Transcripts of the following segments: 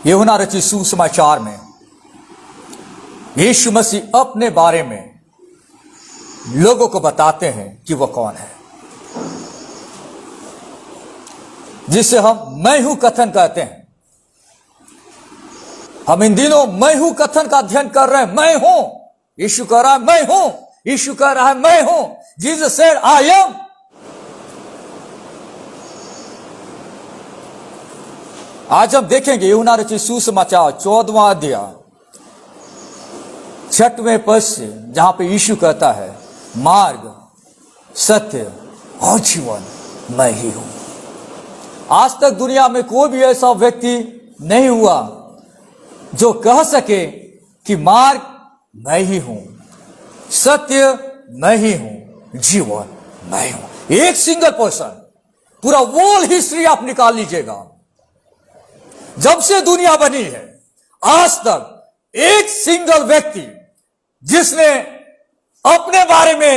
यूहन्ना रचित सुसमाचार में यीशु मसीह अपने बारे में लोगों को बताते हैं कि वह कौन है, जिसे हम मैं हूं कथन कहते हैं। हम इन दिनों मैं हूं कथन का अध्ययन कर रहे हैं। मैं हूं, यीशु कह रहा है मैं हूं, यीशु कह रहा है मैं हूं। Jesus said I am. आज हम देखेंगे यूहन्ना रचित सुसमाचार 14वां अध्याय 6वें पद से, जहां पे यीशु कहता है मार्ग, सत्य और जीवन मैं ही हूं। आज तक दुनिया में कोई भी ऐसा व्यक्ति नहीं हुआ जो कह सके कि मार्ग मैं ही हूं, सत्य मैं ही हूं, जीवन मैं हूं। एक सिंगल पर्सन, पूरा वर्ल्ड हिस्ट्री आप निकाल लीजिएगा, जब से दुनिया बनी है आज तक एक सिंगल व्यक्ति जिसने अपने बारे में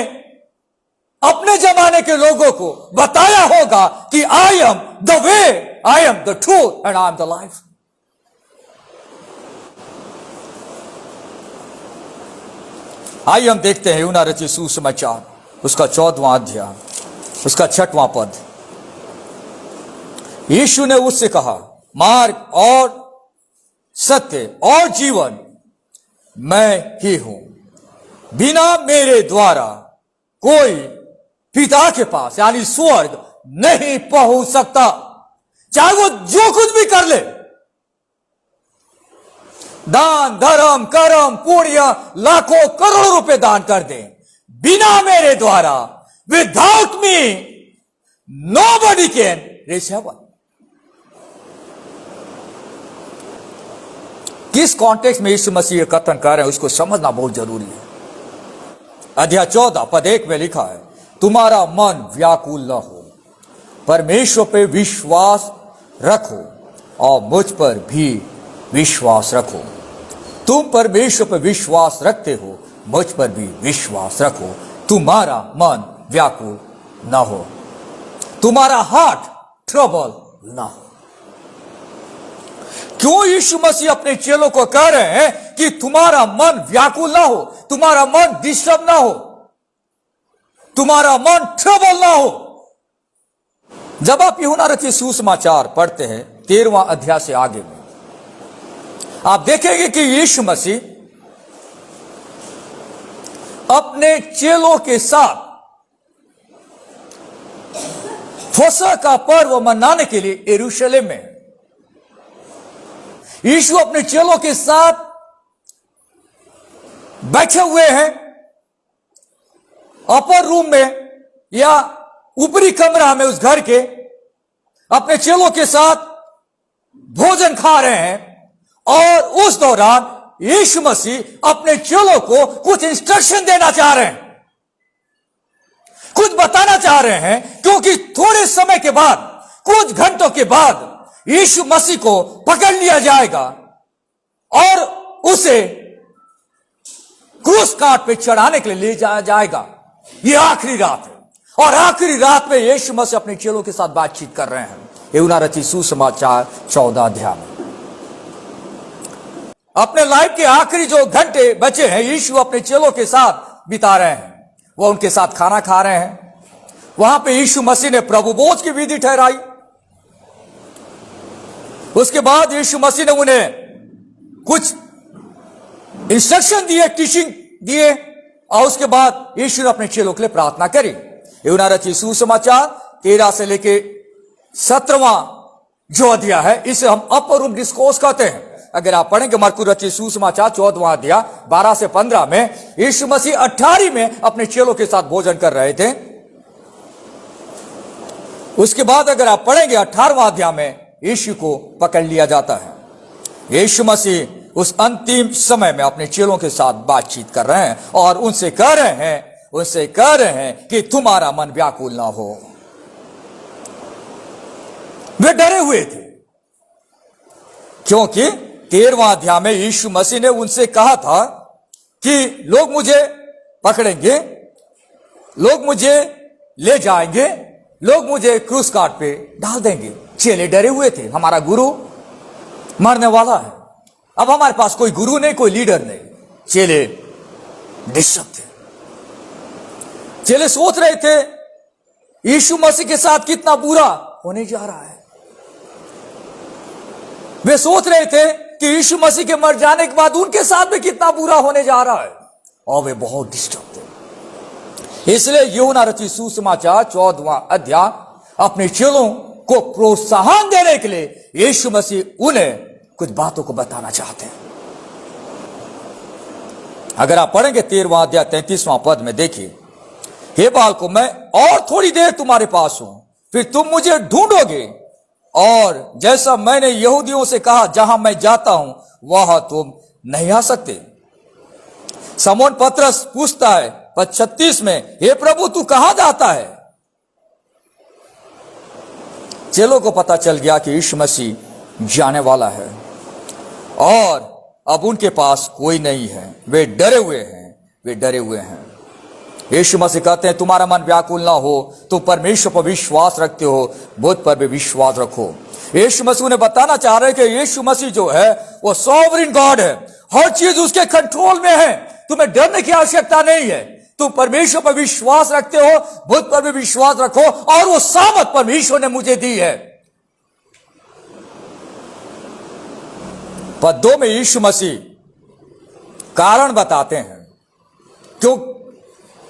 अपने जमाने के लोगों को बताया होगा कि आई am the way, I am the truth and I am the life. आइए हम देखते हैं यूहन्ना रचित सुसमाचार उसका 14वां अध्याय उसका 6वां पद। यीशु ने उससे कहा मार्ग और सत्य और जीवन मैं ही हूं, बिना मेरे द्वारा कोई पिता के पास यानी स्वर्ग नहीं पहुंच सकता। चाहे वो जो कुछ भी कर ले, दान धर्म कर्म पुण्य लाखों करोड़ों रुपए दान कर दे, बिना मेरे द्वारा without me nobody can reach heaven. किस कॉन्टेक्स्ट में यीशु मसीह कथन कर रहे हैं उसको समझना बहुत जरूरी है। अध्याय 14 पद 1 में लिखा है तुम्हारा मन व्याकुल न हो, परमेश्वर पे विश्वास रखो और मुझ पर भी विश्वास रखो। तुम परमेश्वर पर विश्वास रखते हो, मुझ पर भी विश्वास रखो। तुम्हारा मन व्याकुल न हो, तुम्हारा हार्ट ट्रबल न हो। क्यों यीशु मसीह अपने चेलों को कह रहे हैं कि तुम्हारा मन व्याकुल ना हो, तुम्हारा मन डिस्टर्ब ना हो, तुम्हारा मन ट्रबल ना हो? जब आप यूहन्ना रचित सुसमाचार पढ़ते हैं 13वां अध्याय से आगे में, आप देखेंगे कि यीशु मसीह अपने चेलों के साथ फसह का पर्व मनाने के लिए यरूशलेम में, यीशु अपने चेलों के साथ बैठे हुए हैं अपर रूम में या ऊपरी कमरा में उस घर के, अपने चेलों के साथ भोजन खा रहे हैं। और उस दौरान यीशु मसीह अपने चेलों को कुछ इंस्ट्रक्शन देना चाह रहे हैं, कुछ बताना चाह रहे हैं, क्योंकि थोड़े समय के बाद, कुछ घंटों के बाद यीशु मसीह को पकड़ लिया जाएगा और उसे क्रूस काट पे चढ़ाने के लिए ले जाया जाएगा। यह आखिरी रात है और आखिरी रात में यीशु मसीह अपने चेलों के साथ बातचीत कर रहे हैं। यूहन्ना रचित सुसमाचार 14 अध्याय में अपने लाइफ के आखिरी जो घंटे बचे हैं यीशु अपने चेलों के साथ बिता रहे हैं। वह उनके साथ खाना खा रहे हैं। वहां पे यीशु मसीह ने प्रभु भोज की विधि ठहराई। उसके बाद यीशु मसीह ने उन्हें कुछ इंस्ट्रक्शन दिए, टीचिंग दिए, और उसके बाद यीशु ने अपने चेलों के लिए प्रार्थना करी। यूहन्ना रचित सुसमाचार 13 से लेके 17वां जो अध्याय है, इसे हम अपर रूम डिस्कोर्स कहते हैं। अगर आप पढ़ेंगे मरकुस रचित सुसमाचार 14वां अध्याय 12 से 15 में, यीशु मसीह 18 में अपने चेलों के साथ भोजन कर रहे थे। उसके बाद अगर आप पढ़ेंगे 18वां अध्याय में यीशु को पकड़ लिया जाता है। यीशु मसीह उस अंतिम समय में अपने चेलों के साथ बातचीत कर रहे हैं और उनसे कह रहे हैं कि तुम्हारा मन व्याकुल ना हो। वे डरे हुए थे क्योंकि 13वां अध्याय में यीशु मसीह ने उनसे कहा था कि लोग मुझे पकड़ेंगे, लोग मुझे ले जाएंगे, लोग मुझे क्रूस काट पे डाल देंगे। चेले डरे हुए थे। हमारा गुरु मरने वाला है। अब हमारे पास कोई गुरु नहीं, कोई लीडर नहीं। चेले डिस्टर्ब थे। चेले सोच रहे थे यीशु मसीह के साथ कितना बुरा होने जा रहा है। वे सोच रहे थे कि यीशु मसीह के मर जाने के बाद उनके साथ भी कितना बुरा होने जा रहा है, और वे बहुत डिस्टर्ब थे। इसलिए यूहन्ना रचित सुसमाचार 14वां अध्याय अपने चेलों को प्रोत्साहन देने के लिए यीशु मसीह उन्हें कुछ बातों को बताना चाहते हैं। अगर आप पढ़ेंगे 13वां अध्याय 33वां पद में, देखिए, हे बालकों, मैं और थोड़ी देर तुम्हारे पास हूं, फिर तुम मुझे ढूंढोगे, और जैसा मैंने यहूदियों से कहा, जहां मैं जाता हूं वहां तुम नहीं आ सकते। समौन पतरस पूछता है पद 36 में, हे प्रभु, तू कहां जाता है? चेलों को पता चल गया कि यीशु मसीह जाने वाला है और अब उनके पास कोई नहीं है। वे डरे हुए हैं। यीशु मसीह कहते हैं, तुम्हारा मन व्याकुल ना हो, तुम परमेश्वर पर विश्वास रखते हो, मुझ पर भी विश्वास रखो। यीशु मसीह ने बताना चाह रहे हैं कि यीशु मसीह जो है वो सॉवरेन गॉड है, हर चीज उसके कंट्रोल में है। तुम्हें डरने की आवश्यकता नहीं है। तुम परमेश्वर पर विश्वास रखते हो, मुझ पर भी विश्वास रखो, और वो सामर्थ परमेश्वर ने मुझे दी है। पद 2 में यीशु मसीह कारण बताते हैं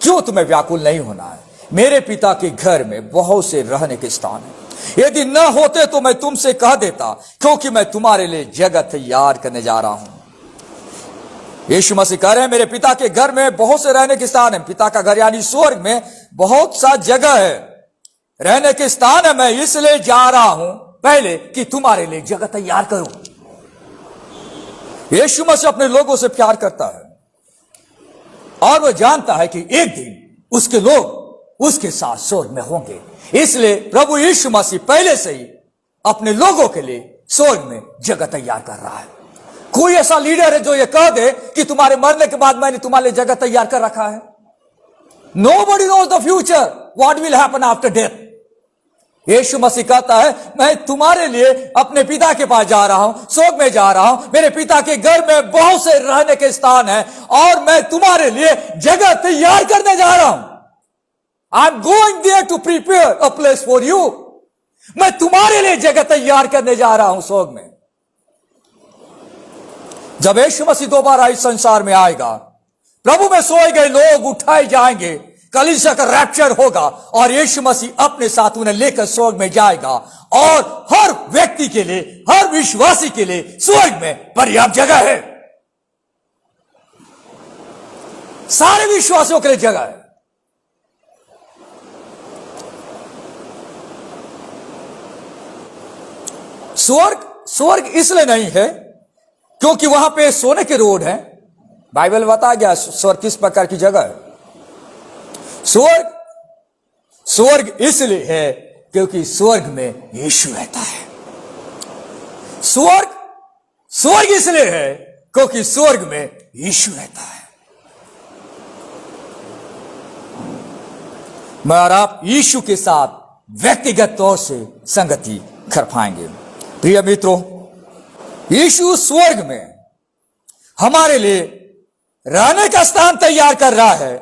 क्यों तुम्हें व्याकुल नहीं होना है। मेरे पिता के घर में बहुत से रहने के स्थान है। यदि न होते तो मैं तुमसे कह देता, क्योंकि मैं तुम्हारे लिए जगह तैयार करने जा रहा हूं। यीशु मसीह कह रहे हैं, मेरे पिता के घर में बहुत से रहने के स्थान है। पिता का घर यानी स्वर्ग में बहुत सा जगह है, रहने के स्थान है। मैं इसलिए जा रहा हूं पहले कि तुम्हारे लिए जगह तैयार करूं। यीशु मसीह अपने लोगों से प्यार करता है और वह जानता है कि एक दिन उसके लोग उसके साथ स्वर्ग में होंगे। इसलिए प्रभु यीशु मसीह पहले से ही अपने लोगों के लिए स्वर्ग में जगह तैयार कर रहा है। कोई ऐसा लीडर है जो ये कह दे कि तुम्हारे मरने के बाद मैंने तुम्हारे लिए जगह तैयार कर रखा है? Nobody knows the future, what will happen after death. यीशु मसीह कहता है, मैं तुम्हारे लिए अपने पिता के पास जा रहा हूं, स्वर्ग में जा रहा हूं। मेरे पिता के घर में बहुत से रहने के स्थान हैं और मैं तुम्हारे लिए जगह तैयार करने जा रहा हूं। I'm going there to prepare a place for you. मैं तुम्हारे लिए जगह तैयार करने जा रहा हूं स्वर्ग में। जब यीशु मसीह दोबारा इस संसार में आएगा, प्रभु में सोए गए लोग उठाए जाएंगे, कलीसिया का रैप्चर होगा और यीशु मसीह अपने साथ उन्हें लेकर स्वर्ग में जाएगा, और हर व्यक्ति के लिए, हर विश्वासी के लिए स्वर्ग में पर्याप्त जगह है। सारे विश्वासियों के लिए जगह है। स्वर्ग इसलिए नहीं है क्योंकि वहां पे सोने के रोड है। बाइबल बताया गया स्वर्ग किस प्रकार की जगह है। स्वर्ग इसलिए है क्योंकि स्वर्ग में यीशु रहता है। स्वर्ग इसलिए है क्योंकि स्वर्ग में यीशु रहता है। मैं और आप यीशु के साथ व्यक्तिगत तौर से संगति कर पाएंगे। प्रिय मित्रों, यीशु स्वर्ग में हमारे लिए रहने का स्थान तैयार कर रहा है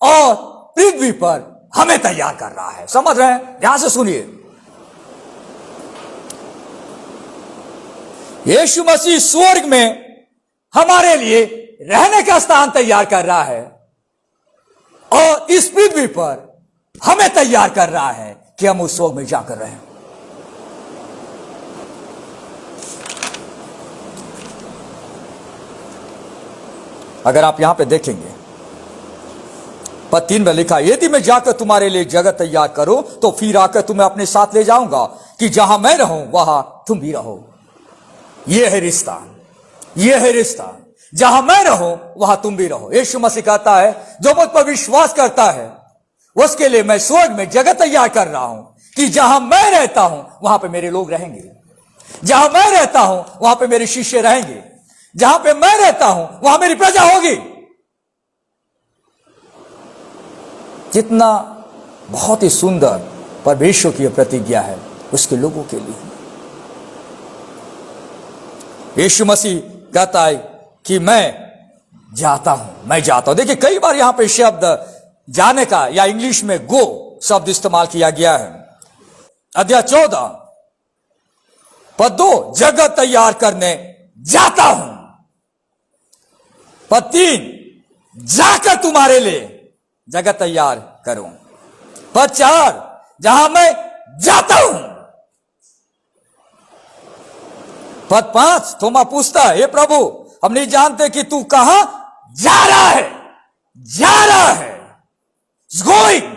और पृथ्वी पर हमें तैयार कर रहा है। समझ रहे हैं? ध्यान से सुनिए। यीशु मसीह स्वर्ग में हमारे लिए रहने का स्थान तैयार कर रहा है और इस पृथ्वी पर हमें तैयार कर रहा है कि हम उस स्वर्ग में जाकर रहें। अगर आप यहां पे देखेंगे, पद 3 में लिखा, यदि मैं जाकर तुम्हारे लिए जगह तैयार करूं तो फिर आकर तुम्हें अपने साथ ले जाऊंगा कि जहां मैं रहूं वहां तुम भी रहो। यह है रिश्ता, यह है रिश्ता। जहां मैं रहूं वहां तुम भी रहो। यीशु मसीह कहता है, जो मुझ पर विश्वास करता है उसके लिए मैं स्वर्ग में जगह तैयार कर रहा हूं कि जहां मैं रहता हूं वहां पे मेरे लोग रहेंगे। जहां मैं रहता हूं वहां पे मेरे शिष्य रहेंगे। जहां पे मैं रहता हूं वहां मेरी प्रजा होगी। कितना बहुत ही सुंदर परमेश्वर की प्रतिज्ञा है उसके लोगों के लिए। यीशु मसीह कहता है कि मैं जाता हूं। देखिए कई बार यहां पे शब्द जाने का या इंग्लिश में गो शब्द इस्तेमाल किया गया है। अध्याय 14 पद 2 जगह तैयार करने जाता हूं। पद 3 जाकर तुम्हारे लिए जगह तैयार करूं। पद 4 जहां मैं जाता हूं। पद 5 थोमा पूछता है, हे प्रभु हम नहीं जानते कि तू कहां जा रहा है। गोइंग।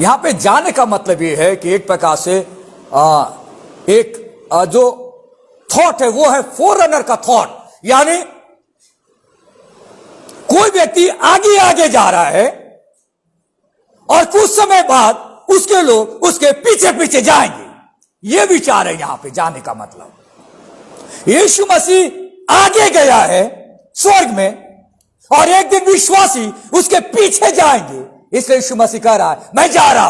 यहां पे जाने का मतलब यह है कि एक प्रकार से जो थॉट है वो है फोररनर का थॉट, यानी कोई व्यक्ति आगे आगे जा रहा है और कुछ समय बाद उसके लोग उसके पीछे पीछे जाएंगे। यह विचार है यहां पे जाने का मतलब। यीशु मसीह आगे गया है स्वर्ग में और एक दिन विश्वासी उसके पीछे जाएंगे। इसलिए यीशु मसीह कह रहा है मैं जा रहा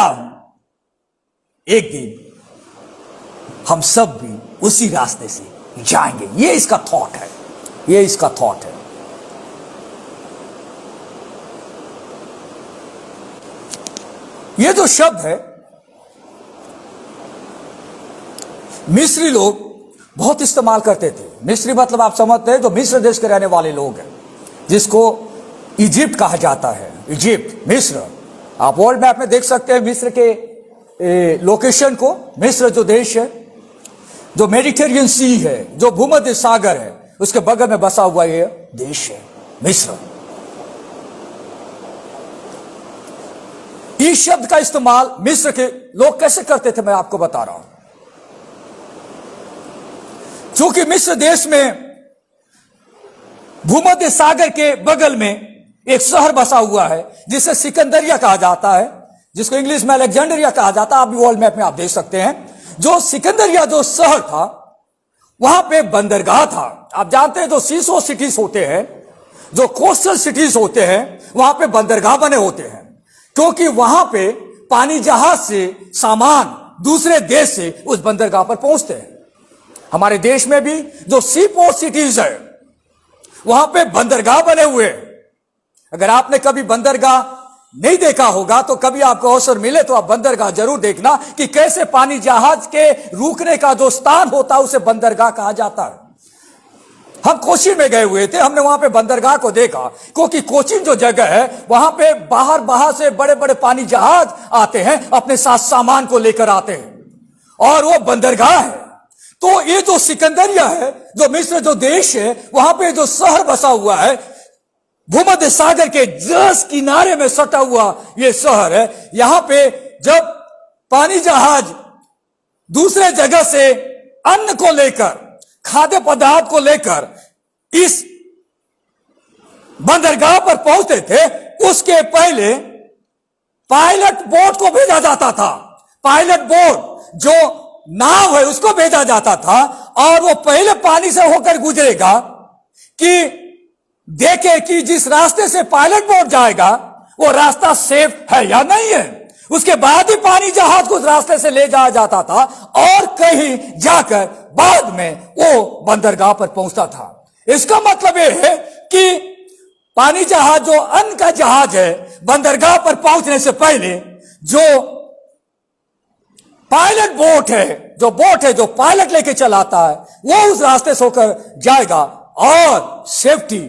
हूं। एक दिन हम सब भी उसी रास्ते से जाएंगे। ये इसका थॉट है। ये जो शब्द है मिस्री लोग बहुत इस्तेमाल करते थे। मिस्री मतलब आप समझते हैं जो मिस्र देश के रहने वाले लोग हैं, जिसको इजिप्ट कहा जाता है। इजिप्ट, मिस्र, आप वर्ल्ड मैप में देख सकते हैं मिस्र के लोकेशन को। मिस्र जो देश है, जो मेडिटेरियन सी है, जो भूमध्य सागर है, उसके बगल में बसा हुआ यह देश है मिस्र। इस शब्द का इस्तेमाल मिस्र के लोग कैसे करते थे मैं आपको बता रहा हूं। चूंकि मिस्र देश में भूमध्य सागर के बगल में एक शहर बसा हुआ है जिसे सिकंदरिया कहा जाता है, जिसको इंग्लिश में अलेक्जेंडरिया कहा जाता है। आप भी वर्ल्ड मैप में आप देख सकते हैं। जो सिकंदरिया जो शहर था वहां पे बंदरगाह था। आप जानते हैं जो सीसो सिटीज होते हैं, जो कोस्टल सिटीज होते हैं, वहां पे बंदरगाह बने होते हैं, क्योंकि वहां पे पानी जहाज से सामान दूसरे देश से उस बंदरगाह पर पहुंचते हैं। हमारे देश में भी जो सी पोर्ट सिटीज है वहां पे बंदरगाह बने हुए हैं। अगर आपने कभी बंदरगाह नहीं देखा होगा तो कभी आपको अवसर मिले तो आप बंदरगाह जरूर देखना कि कैसे पानी जहाज के रुकने का जो स्थान होता है उसे बंदरगाह कहा जाता है। हम कोचीन में गए हुए थे, हमने वहां पे बंदरगाह को देखा, क्योंकि कोचीन जो जगह है वहां पे बाहर से बड़े बड़े पानी जहाज आते हैं, अपने साथ सामान को लेकर आते हैं और वो बंदरगाह है। तो ये जो सिकंदरिया है, जो मिस्र जो देश है, वहां पे जो शहर बसा हुआ है, भूमध्य सागर के जस्ट किनारे में सटा हुआ ये शहर है। यहां पे जब पानी जहाज दूसरे जगह से अन्न को लेकर, खाद्य पदार्थ को लेकर इस बंदरगाह पर पहुंचते थे, उसके पहले पायलट बोट को भेजा जाता था। पायलट बोट जो नाव है उसको भेजा जाता था और वो पहले पानी से होकर गुजरेगा कि देखे कि जिस रास्ते से पायलट बोट जाएगा वो रास्ता सेफ है या नहीं है। उसके बाद ही पानी जहाज को उस रास्ते से ले जाया जाता था और कहीं जाकर बाद में वो बंदरगाह पर पहुंचता था। इसका मतलब यह है कि पानी जहाज जो अन्न का जहाज है, बंदरगाह पर पहुंचने से पहले जो पायलट बोट है, जो पायलट लेके चलाता है, वो उस रास्ते से होकर जाएगा और सेफ्टी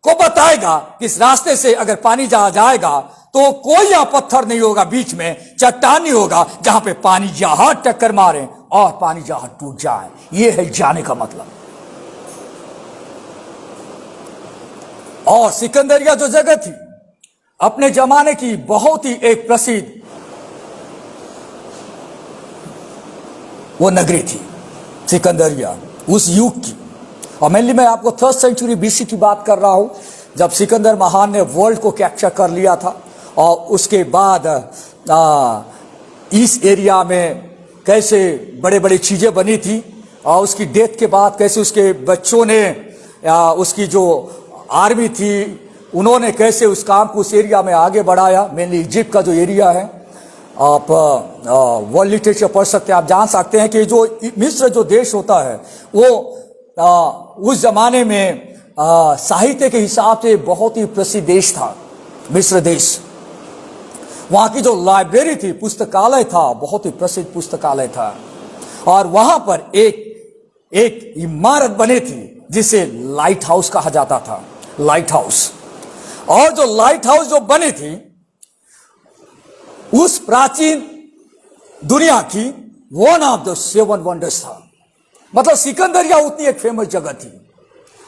को बताएगा कि इस रास्ते से अगर पानी जहाज आएगा तो कोई यहां पत्थर नहीं होगा, बीच में चट्टान नहीं होगा जहां पे पानी जहाज टक्कर मारे और पानी जहाज टूट जाए। यह है जाने का मतलब। और सिकंदरिया जो जगह थी अपने जमाने की बहुत ही एक प्रसिद्ध वो नगरी थी सिकंदरिया उस युग की। और मेनली मैं आपको 3rd सेंचुरी बीसी की बात कर रहा हूं, जब सिकंदर महान ने वर्ल्ड को कैप्चर कर लिया था। और उसके बाद इस एरिया में कैसे बड़े बड़े चीजें बनी थी और उसकी डेथ के बाद कैसे उसके बच्चों ने उसकी जो आर्मी थी उन्होंने कैसे उस काम को उस एरिया में आगे बढ़ाया। मेनली इजिप्ट का जो एरिया है आप वर्ल्ड लिटरेचर पढ़ सकते हैं, आप जान सकते हैं कि जो मिस्र जो देश होता है वो उस जमाने में साहित्य के हिसाब से बहुत ही प्रसिद्ध देश था, मिस्र देश। वहां की जो लाइब्रेरी थी, पुस्तकालय था, बहुत ही प्रसिद्ध पुस्तकालय था। और वहां पर एक इमारत बनी थी जिसे लाइट हाउस कहा जाता था, लाइट हाउस। और जो लाइट हाउस जो बनी थी उस प्राचीन दुनिया की वन ऑफ द 7 वंडर्स था। मतलब सिकंदरिया उतनी एक फेमस जगह थी।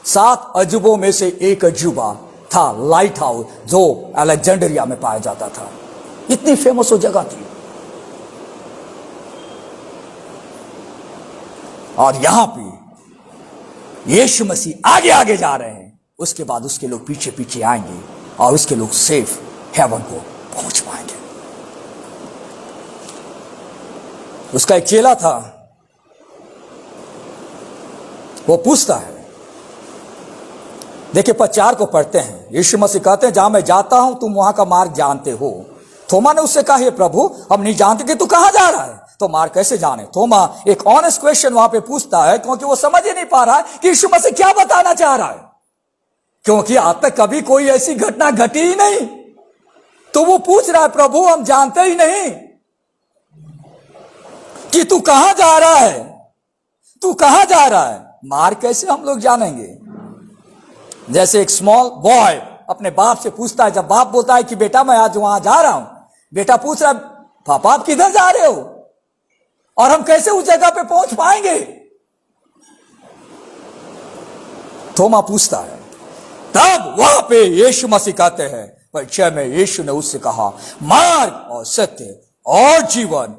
7 अजूबों में से एक अजूबा था लाइट हाउस, जो अलेक्जेंड्रिया में पाया जाता था। इतनी फेमस वो जगह थी। और यहां पे यीशु मसीह आगे आगे जा रहे हैं, उसके बाद उसके लोग पीछे पीछे आएंगे और उसके लोग सेफ हेवन को पहुंच पाएंगे। उसका एक चेला था, वो पूछता है, देखिए 4 को पढ़ते हैं। यीशु मसीह कहते हैं, जहां मैं जाता हूं तुम वहां का मार्ग जानते हो। थोमा ने उससे कहा, हे प्रभु हम नहीं जानते कि तू कहां जा रहा है, तो मार्ग कैसे जाने। थोमा एक ऑनेस्ट क्वेश्चन वहां पे पूछता है, क्योंकि वो समझ ही नहीं पा रहा है कि यीशु मसीह क्या बताना चाह रहा है, क्योंकि आज तक कभी कोई ऐसी घटना घटी ही नहीं। तो वो पूछ रहा है, प्रभु हम जानते ही नहीं कि तू कहां जा रहा है, तू कहां जा रहा है, मार्ग कैसे हम लोग जानेंगे। जैसे एक स्मॉल बॉय अपने बाप से पूछता है, जब बाप बोलता है कि बेटा मैं आज वहां जा रहा हूं, बेटा पूछ रहा है, पापा आप किधर जा रहे हो और हम कैसे उस जगह पे पहुंच पाएंगे। थोमा पूछता है। तब वहां पे यीशु मसीह कहते हैं, परिचय में यीशु ने उससे कहा, मार्ग और सत्य और जीवन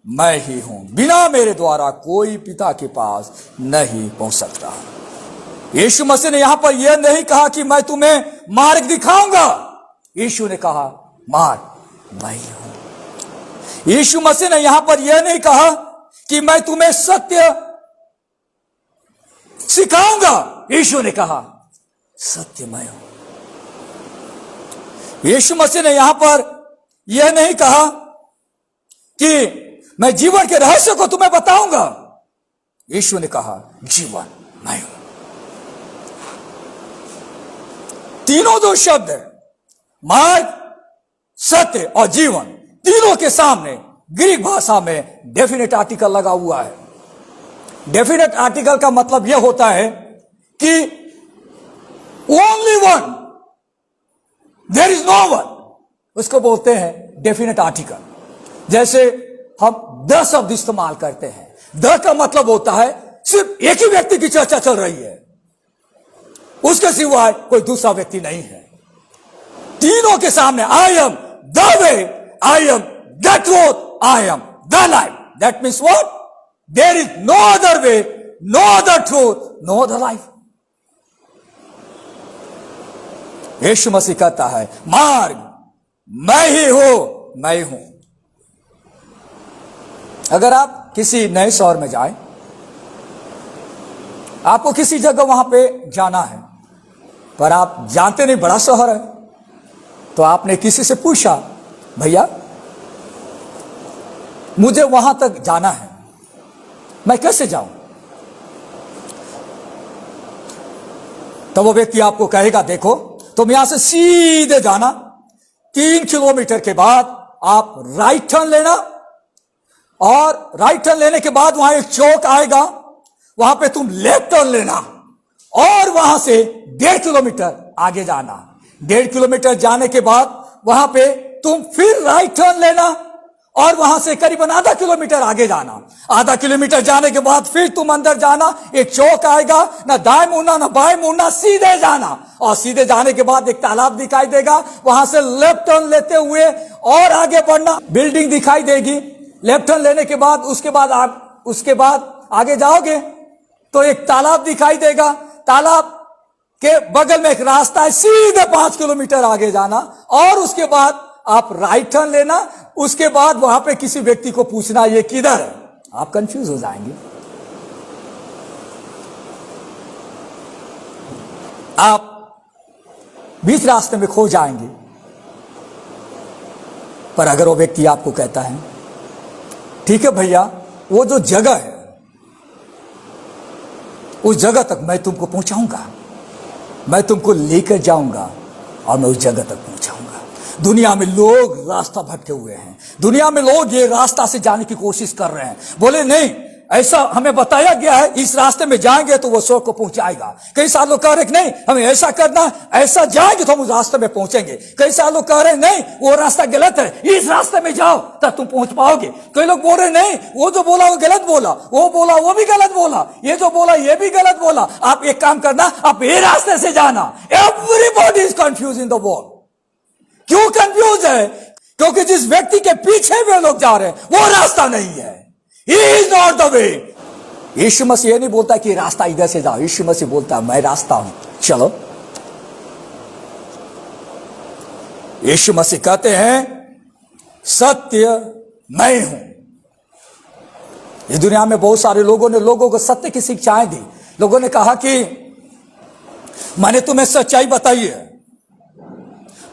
मैं ही हूं, बिना मेरे द्वारा कोई पिता के पास नहीं पहुंच सकता। यीशु मसीह ने यहां पर यह नहीं कहा कि मैं तुम्हें मार्ग दिखाऊंगा, यीशु ने कहा मार्ग मैं ही हूं। यीशु मसीह ने यहां पर यह नहीं कहा कि मैं तुम्हें सत्य सिखाऊंगा, यीशु ने कहा सत्य मैं हूं। यीशु मसीह ने यहां पर यह नहीं कहा कि मैं जीवन के रहस्य को तुम्हें बताऊंगा, यीशु ने कहा जीवन मैं हूं। तीनों जो शब्द है, मार्ग, सत्य और जीवन, तीनों के सामने ग्रीक भाषा में डेफिनेट आर्टिकल लगा हुआ है। डेफिनेट आर्टिकल का मतलब यह होता है कि only one, there is no one, उसको बोलते हैं डेफिनेट आर्टिकल। जैसे हम द शब्द इस्तेमाल करते हैं, द का मतलब होता है सिर्फ एक ही व्यक्ति की चर्चा चल रही है, उसके सिवाय कोई दूसरा व्यक्ति नहीं है। तीनों के सामने I am the way, I am the truth, I am the life. That means what? There is no other way, no other truth, no other life. Yeshu Masih कहता है मार्ग मैं ही हूं, मैं हूं। अगर आप किसी नए शहर में जाएं, आपको किसी जगह वहां पे जाना है, पर आप जानते नहीं बड़ा शहर है, तो आपने किसी से पूछा, भैया मुझे वहां तक जाना है, मैं कैसे जाऊं? तो वो व्यक्ति आपको कहेगा, देखो तुम यहां से सीधे जाना, 3 किलोमीटर के बाद आप राइट टर्न लेना, और राइट टर्न लेने के बाद वहां एक चौक आएगा, वहां पे तुम लेफ्ट टर्न लेना, और वहां से 1.5 किलोमीटर आगे जाना। 1.5 किलोमीटर जाने के बाद वहां पे तुम फिर राइट टर्न लेना, और वहां से करीबन आधा किलोमीटर आगे जाना। आधा किलोमीटर जाने के बाद फिर तुम अंदर जाना, एक चौक आएगा, ना दाएं मुड़ना ना बाएं मुड़ना, सीधे जाना, और सीधे जाने के बाद एक तालाब दिखाई देगा, वहां से लेफ्ट टर्न लेते हुए और आगे बढ़ना, बिल्डिंग दिखाई देगी। लेफ्ट टर्न लेने के बाद उसके बाद आगे जाओगे तो एक तालाब दिखाई देगा, तालाब के बगल में एक रास्ता है, सीधे 5 किलोमीटर आगे जाना, और उसके बाद आप राइट टर्न लेना। उसके बाद वहां पे किसी व्यक्ति को पूछना ये किधर है, आप कंफ्यूज हो जाएंगे, आप बीच रास्ते में खो जाएंगे। पर अगर वो व्यक्ति आपको कहता है ठीक है भैया, वो जो जगह है उस जगह तक मैं तुमको पहुंचाऊंगा, मैं तुमको लेकर जाऊंगा और मैं उस जगह तक पहुंचाऊंगा। दुनिया में लोग रास्ता भटके हुए हैं, दुनिया में लोग ये रास्ता से जाने की कोशिश कर रहे हैं, बोले नहीं ऐसा हमें बताया गया है, इस रास्ते में जाएंगे तो वो स्वर्ग को पहुंचाएगा। कई साल लोग कह रहे नहीं हमें ऐसा करना, ऐसा जाएंगे तो हम उस रास्ते में पहुंचेंगे। कई साल लोग कह रहे नहीं वो रास्ता गलत है, इस रास्ते में जाओ तब तुम पहुंच पाओगे। कई लोग बोल रहे नहीं वो जो बोला वो गलत बोला, वो बोला वो भी गलत बोला, ये जो बोला ये भी गलत बोला, आप एक काम करना, आप ये रास्ते से जाना। Everybody is confuse in the world. क्यों कंफ्यूज है? क्योंकि जिस व्यक्ति के पीछे वे लोग जा रहे हैं वो रास्ता नहीं है। He is not the way। यीशु मसीह ये नहीं बोलता कि रास्ता इधर से जाओ, यीशु मसीह बोलता है मैं रास्ता हूं, चलो। यीशु मसीह कहते हैं सत्य मैं हूं। इस दुनिया में बहुत सारे लोगों ने लोगों को सत्य की शिक्षाएं दी। लोगों ने कहा कि मैंने तुम्हें सच्चाई बताई है,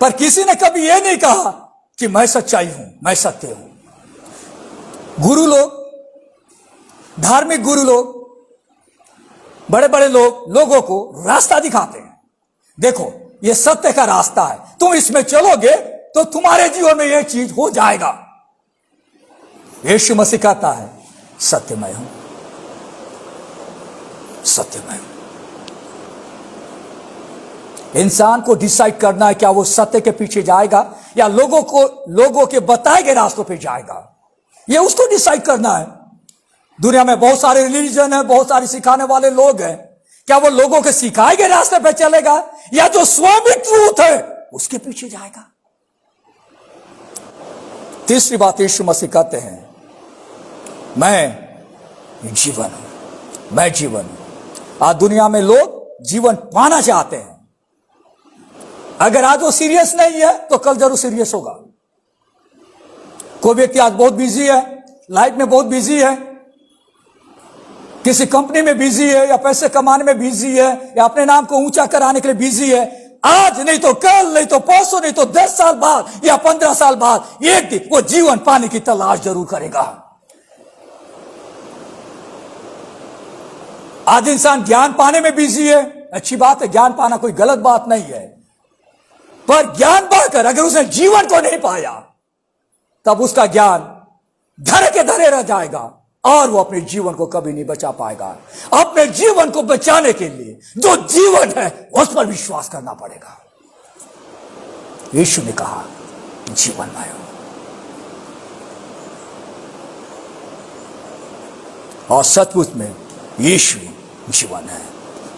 पर किसी ने कभी यह नहीं कहा कि मैं सच्चाई हूं, मैं सत्य हूं। गुरु लोग, धार्मिक गुरु लोग, बड़े बड़े लोग लोगों को रास्ता दिखाते हैं, देखो ये सत्य का रास्ता है, तुम इसमें चलोगे तो तुम्हारे जीवन में यह चीज हो जाएगा। यीशु मसीह कहता है सत्यमय हूं, सत्यमय हूं। इंसान को डिसाइड करना है क्या वो सत्य के पीछे जाएगा या लोगों के बताए गए रास्तों पे जाएगा, ये उसको डिसाइड करना है। दुनिया में बहुत सारे रिलीजन है, बहुत सारे सिखाने वाले लोग हैं, क्या वो लोगों के सिखाए गए रास्ते पे चलेगा या जो स्वाभाविक ट्रूथ है उसके पीछे जाएगा? तीसरी बात यीशु मसीह कहते हैं मैं जीवन हूं, मैं जीवन हूं। आज दुनिया में लोग जीवन पाना चाहते हैं, अगर आज वो सीरियस नहीं है तो कल जरूर सीरियस होगा। कोई व्यक्ति आज बहुत बिजी है, लाइफ में बहुत बिजी है, किसी कंपनी में बिजी है या पैसे कमाने में बिजी है या अपने नाम को ऊंचा कराने के लिए बिजी है, आज नहीं तो कल, नहीं तो परसों, नहीं तो 10 साल बाद या 15 साल बाद एक दिन वो जीवन पाने की तलाश जरूर करेगा। आज इंसान ज्ञान पाने में बिजी है, अच्छी बात है, ज्ञान पाना कोई गलत बात नहीं है, पर ज्ञान पाकर अगर उसने जीवन को नहीं पाया तब उसका ज्ञान धरे के धरे रह जाएगा और वो अपने जीवन को कभी नहीं बचा पाएगा। अपने जीवन को बचाने के लिए जो जीवन है उस पर विश्वास करना पड़ेगा। यीशु ने कहा जीवन मैं हूं, और सचमुच में यीशु जीवन है।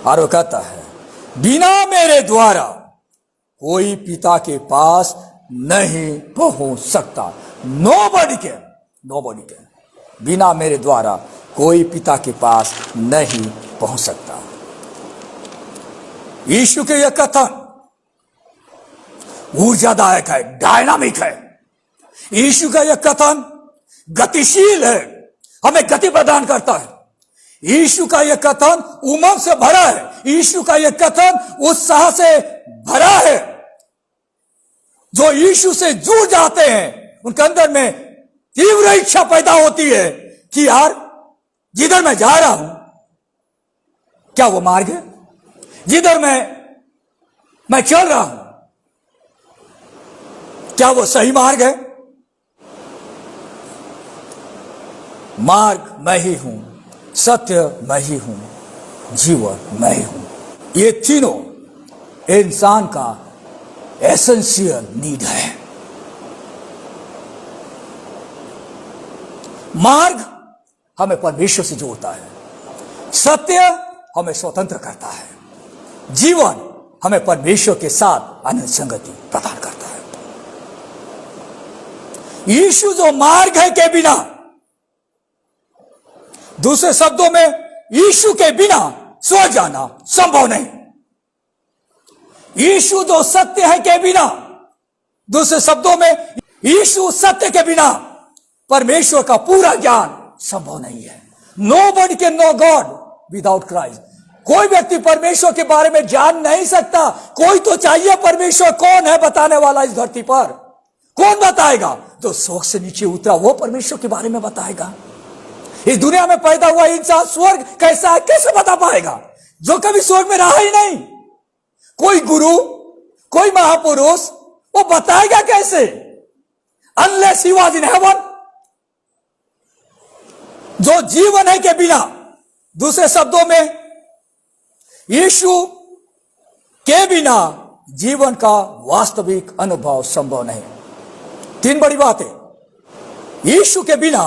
और वो कहता है बिना मेरे द्वारा कोई पिता के पास नहीं पहुंच सकता। नोबडी कैन, बिना मेरे द्वारा कोई पिता के पास नहीं पहुंच सकता। यीशु के यह कथन ऊर्जादायक है, डायनामिक है। यीशु का यह कथन गतिशील है, हमें गति प्रदान करता है। यीशु का यह कथन उमंग से भरा है, यीशु का यह कथन उत्साह से भरा है। जो यीशु से जुड़ जाते हैं उनके अंदर में तीव्र इच्छा पैदा होती है कि यार जिधर मैं जा रहा हूं क्या वो मार्ग है, जिधर मैं चल रहा हूं क्या वो सही मार्ग है। मार्ग मैं ही हूं, सत्य मैं ही हूं, जीवन मैं ही हूं। ये तीनों इंसान का एसेंशियल नीड है। मार्ग हमें परमेश्वर से जोड़ता है, सत्य हमें स्वतंत्र करता है, जीवन हमें परमेश्वर के साथ अनंत संगति प्रदान करता है। यीशु जो मार्ग है के बिना, दूसरे शब्दों में यीशु के बिना स्वर्ग जाना संभव नहीं। यीशु जो सत्य है के बिना, दूसरे शब्दों में यीशु सत्य के बिना परमेश्वर का पूरा ज्ञान संभव नहीं है। Nobody can know God without Christ. कोई व्यक्ति परमेश्वर के बारे में जान नहीं सकता। कोई तो चाहिए परमेश्वर कौन है बताने वाला इस धरती पर। कौन बताएगा? जो स्वर्ग से नीचे उतरा वो परमेश्वर के बारे में बताएगा। इस दुनिया में पैदा हुआ इंसान स्वर्ग कैसा है कैसे बता पाएगा, जो कभी स्वर्ग में रहा ही नहीं। कोई गुरु, कोई महापुरुष वो बताएगा कैसे? Unless he was in heaven. जो जीवन है के बिना, दूसरे शब्दों में यीशु के बिना जीवन का वास्तविक अनुभव संभव नहीं। तीन बड़ी बातें। यीशु के बिना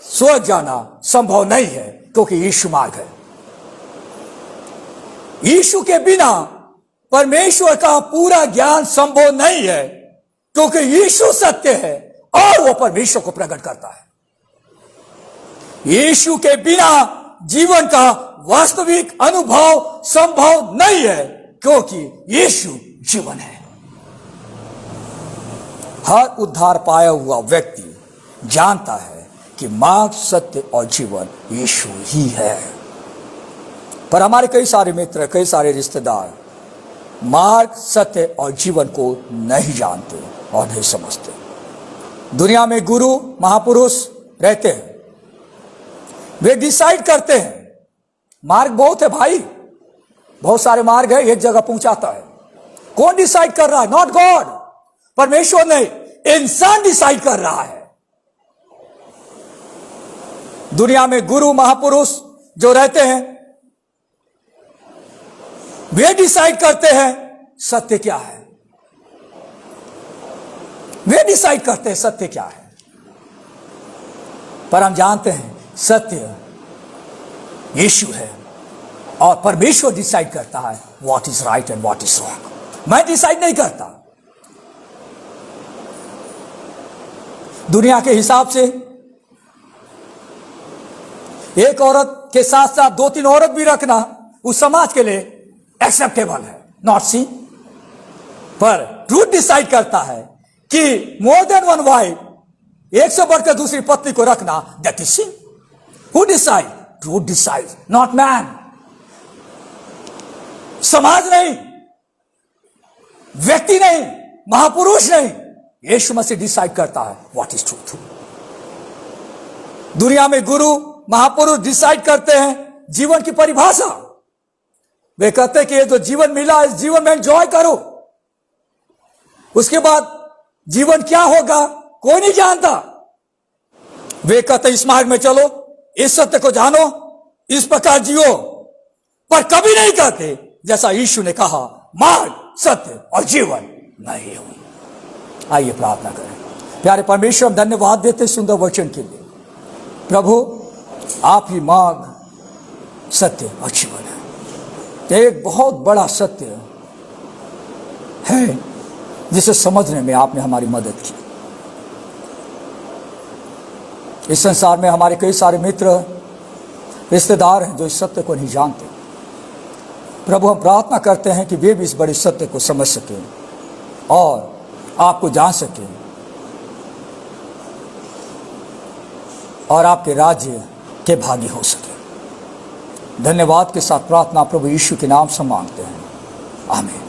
स्वर्ग जाना संभव नहीं है क्योंकि यीशु मार्ग है। यीशु के बिना परमेश्वर का पूरा ज्ञान संभव नहीं है क्योंकि यीशु सत्य है और वो परमेश्वर को प्रकट करता है। यीशु के बिना जीवन का वास्तविक अनुभव संभव नहीं है क्योंकि यीशु जीवन है। हर उद्धार पाया हुआ व्यक्ति जानता है कि मार्ग, सत्य और जीवन यीशु ही है। पर हमारे कई सारे मित्र, कई सारे रिश्तेदार मार्ग, सत्य और जीवन को नहीं जानते और नहीं समझते। दुनिया में गुरु, महापुरुष रहते हैं, वे डिसाइड करते हैं। मार्ग बहुत है भाई, बहुत सारे मार्ग है, एक जगह पहुंचाता है। कौन डिसाइड कर रहा है? नॉट गॉड, परमेश्वर नहीं, इंसान डिसाइड कर रहा है। दुनिया में गुरु, महापुरुष जो रहते हैं वे डिसाइड करते हैं सत्य क्या है। वे डिसाइड करते हैं सत्य क्या है। पर हम जानते हैं सत्य यीशु है और परमेश्वर डिसाइड करता है what is right and what is wrong. मैं डिसाइड नहीं करता। दुनिया के हिसाब से एक औरत के साथ साथ 2-3 औरत भी रखना उस समाज के लिए एक्सेप्टेबल है, नॉट सी। पर ट्रूथ डिसाइड करता है कि मोर देन वन वाइफ, एक से बढ़कर दूसरी पत्नी को रखना, that is sin. Who decide? Truth decide, not man. समाज नहीं, व्यक्ति नहीं, महापुरुष नहीं, यीशु मसीह डिसाइड करता है व्हाट इज ट्रूथ। दुनिया में गुरु, महापुरुष डिसाइड करते हैं जीवन की परिभाषा। वे कहते हैं कि ये जो जीवन मिला इस जीवन में एंजॉय करो, उसके बाद जीवन क्या होगा कोई नहीं जानता। वे कहते इस मार्ग में चलो, इस सत्य को जानो, इस प्रकार जियो, पर कभी नहीं कहते जैसा यीशु ने कहा मार्ग, सत्य और जीवन मैं ही हूं। आइए प्रार्थना करें। प्यारे परमेश्वर, हम धन्यवाद देते सुंदर वचन के लिए। प्रभु, आप ही मार्ग, सत्य और जीवन है। एक बहुत बड़ा सत्य है जिसे समझने में आपने हमारी मदद की। इस संसार में हमारे कई सारे मित्र, रिश्तेदार हैं जो इस सत्य को नहीं जानते। प्रभु, हम प्रार्थना करते हैं कि वे भी इस बड़े सत्य को समझ सकें और आपको जान सकें और आपके राज्य के भागी हो सके। धन्यवाद के साथ प्रार्थना प्रभु यीशु के नाम से मांगते हैं, आमीन।